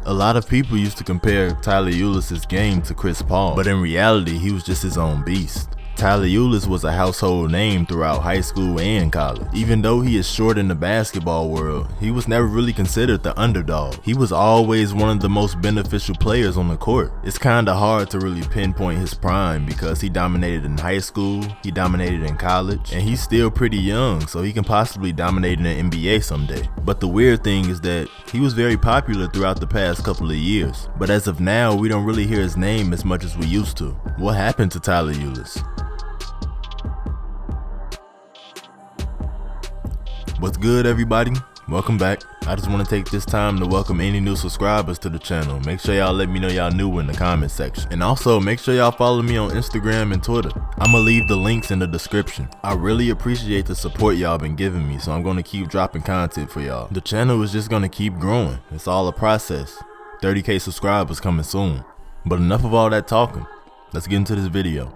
A lot of people used to compare Tyler Ulis' game to Chris Paul, but in reality, he was just his own beast. Tyler Ulis was a household name throughout high school and college. Even though he is short in the basketball world, he was never really considered the underdog. He was always one of the most beneficial players on the court. It's kinda hard to really pinpoint his prime because he dominated in high school, he dominated in college, and he's still pretty young, so he can possibly dominate in the NBA someday. But the weird thing is that he was very popular throughout the past couple of years. But as of now, we don't really hear his name as much as we used to. What happened to Tyler Ulis? What's good, everybody? Welcome back. I just want to take this time to welcome any new subscribers to the channel. Make sure y'all let me know y'all new in the comment section. And also make sure y'all follow me on Instagram and Twitter. I'ma leave the links in the description. I really appreciate the support y'all been giving me, so I'm gonna keep dropping content for y'all. The channel is just gonna keep growing. It's all a process. 30K subscribers coming soon. But enough of all that talking. Let's get into this video.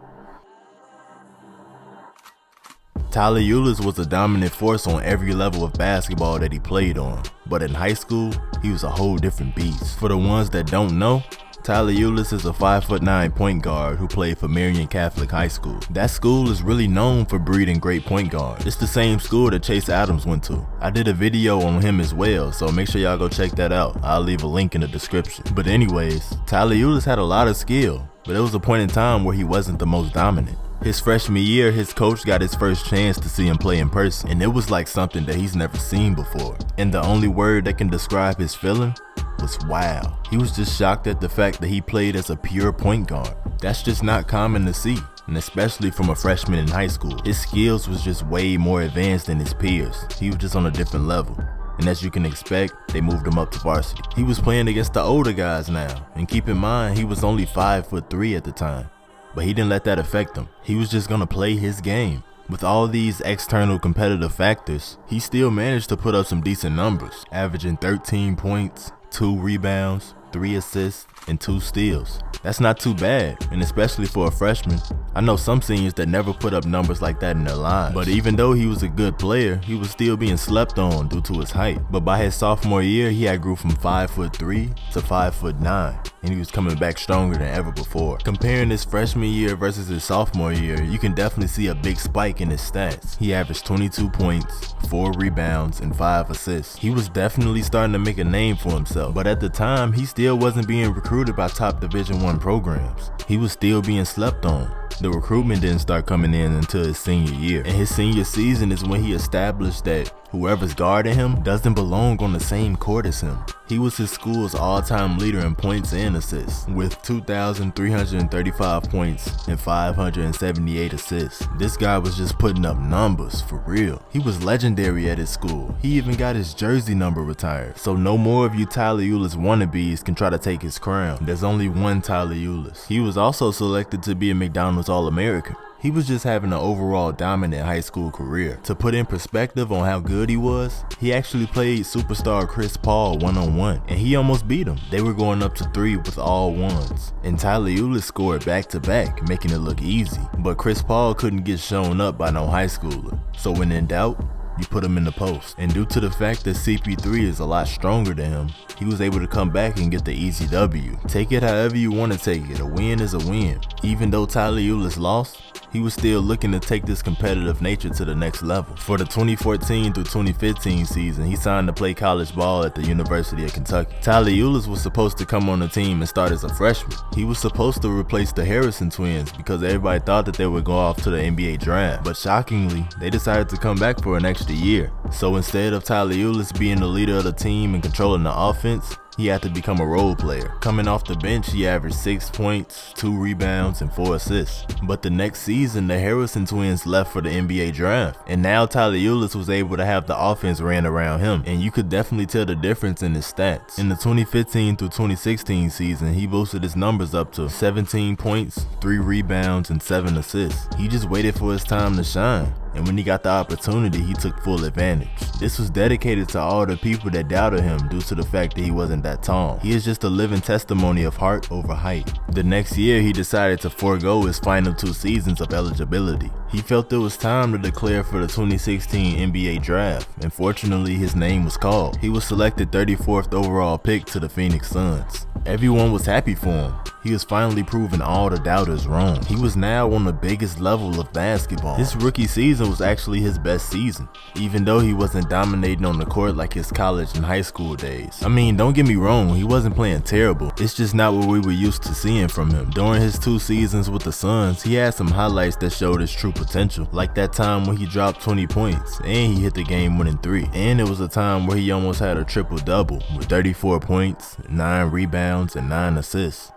Tyler Ulis was a dominant force on every level of basketball that he played on, but in high school, he was a whole different beast. For the ones that don't know, Tyler Ulis is a 5'9" point guard who played for Marian Catholic High School. That school is really known for breeding great point guards. It's the same school that Chase Adams went to. I did a video on him as well, so make sure y'all go check that out. I'll leave a link in the description. But anyways, Tyler Ulis had a lot of skill, but there was a point in time where he wasn't the most dominant. His freshman year, his coach got his first chance to see him play in person, and it was like something that he's never seen before. And the only word that can describe his feeling was wow. He was just shocked at the fact that he played as a pure point guard. That's just not common to see, and especially from a freshman in high school. His skills was just way more advanced than his peers. He was just on a different level. And as you can expect, they moved him up to varsity. He was playing against the older guys now, and keep in mind, he was only 5'3" at the time. But he didn't let that affect him. He was just gonna play his game. With all these external competitive factors, he still managed to put up some decent numbers, averaging 13 points, 2 rebounds, 3 assists, and 2 steals. That's not too bad, and especially for a freshman. I know some seniors that never put up numbers like that in their lives. But even though he was a good player, he was still being slept on due to his height. But by his sophomore year, he had grew from 5'3" to 5'9", and he was coming back stronger than ever before. Comparing his freshman year versus his sophomore year, you can definitely see a big spike in his stats. He averaged 22 points, 4 rebounds, and 5 assists. He was definitely starting to make a name for himself, but at the time, he still wasn't being recruited by top Division I programs. He was still being slept on. The recruitment didn't start coming in until his senior year, and his senior season is when he established that whoever's guarding him doesn't belong on the same court as him. He was his school's all-time leader in points and assists, with 2,335 points and 578 assists. This guy was just putting up numbers for real. He was legendary at his school. He even got his jersey number retired. So no more of you Tyler Ulis wannabes can try to take his crown. There's only one Tyler Ulis. He was also selected to be a McDonald's All-American. He was just having an overall dominant high school career. To put in perspective on how good he was, he actually played superstar Chris Paul one-on-one, and he almost beat him. They were going up to 3 with all ones, and Tyler Ulis scored back-to-back, making it look easy. But Chris Paul couldn't get shown up by no high schooler, so when in doubt, you put him in the post. And due to the fact that CP3 is a lot stronger than him, he was able to come back and get the easy W. Take it however you want to take it. A win is a win. Even though Tyler Ulis lost, he was still looking to take this competitive nature to the next level. For the 2014 through 2015 season, he signed to play college ball at the University of Kentucky. Tyler Ulis was supposed to come on the team and start as a freshman. He was supposed to replace the Harrison twins because everybody thought that they would go off to the NBA draft. But shockingly, they decided to come back for an extra year. So instead of Tyler Ulis being the leader of the team and controlling the offense, he had to become a role player. Coming off the bench, he averaged 6 points, 2 rebounds, and 4 assists. But the next season, the Harrison twins left for the NBA draft, and now Tyler Ulis was able to have the offense ran around him, and you could definitely tell the difference in his stats. In the 2015 through 2016 season, he boosted his numbers up to 17 points, 3 rebounds, and 7 assists. He just waited for his time to shine. and when he got the opportunity, he took full advantage. This was dedicated to all the people that doubted him due to the fact that he wasn't that tall. He is just a living testimony of heart over height. The next year, he decided to forego his final 2 seasons of eligibility. He felt it was time to declare for the 2016 NBA draft, and fortunately his name was called. He was selected 34th overall pick to the Phoenix Suns. Everyone was happy for him. He was finally proving all the doubters wrong. He was now on the biggest level of basketball. His rookie season was actually his best season, even though he wasn't dominating on the court like his college and high school days. I mean, don't get me wrong, he wasn't playing terrible. It's just not what we were used to seeing from him. During his 2 seasons with the Suns, he had some highlights that showed his true potential, like that time when he dropped 20 points and he hit the game-winning 3. And it was a time where he almost had a triple-double with 34 points, 9 rebounds, and 9 assists.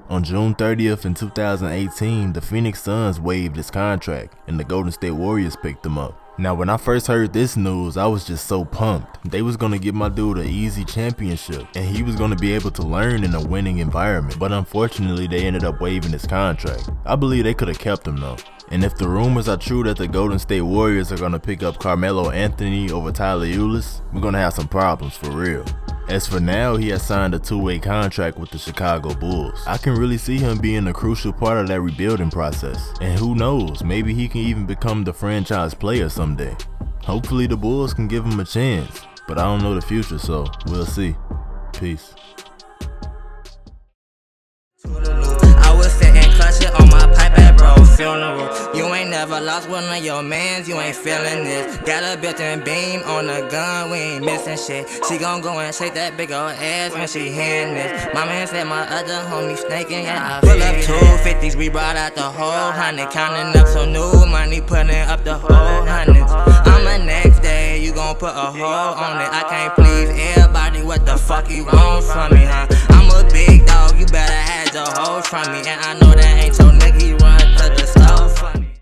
On June 30th in 2018, the Phoenix Suns waived his contract and the Golden State Warriors picked him up. Now, when I first heard this news, I was just so pumped. They was gonna give my dude an easy championship and he was gonna be able to learn in a winning environment. But unfortunately, they ended up waiving his contract. I believe they could have kept him though. And if the rumors are true that the Golden State Warriors are gonna pick up Carmelo Anthony over Tyler Ulis, we're gonna have some problems for real. As for now, he has signed a 2-way contract with the Chicago Bulls. I can really see him being a crucial part of that rebuilding process. And who knows, maybe he can even become the franchise player someday. Hopefully the Bulls can give him a chance, but I don't know the future, so we'll see. Peace. I was sitting clutching on my pipe at bro's funeral. You ain't never lost one of your mans, you ain't feeling this. Got a built-in beam on the gun, we ain't missing shit. She gon' go and shake that big old ass when she hearing this. My man said my other homie snaking, yeah, I pull up 250s, we brought out the whole 100. Counting up some new money, putting up the whole hundreds. I'm the next day, you gon' put a hole on it. I can't please everybody, what the fuck you want from me, huh? I'm a big dog, you better have the hoe from me, and I know that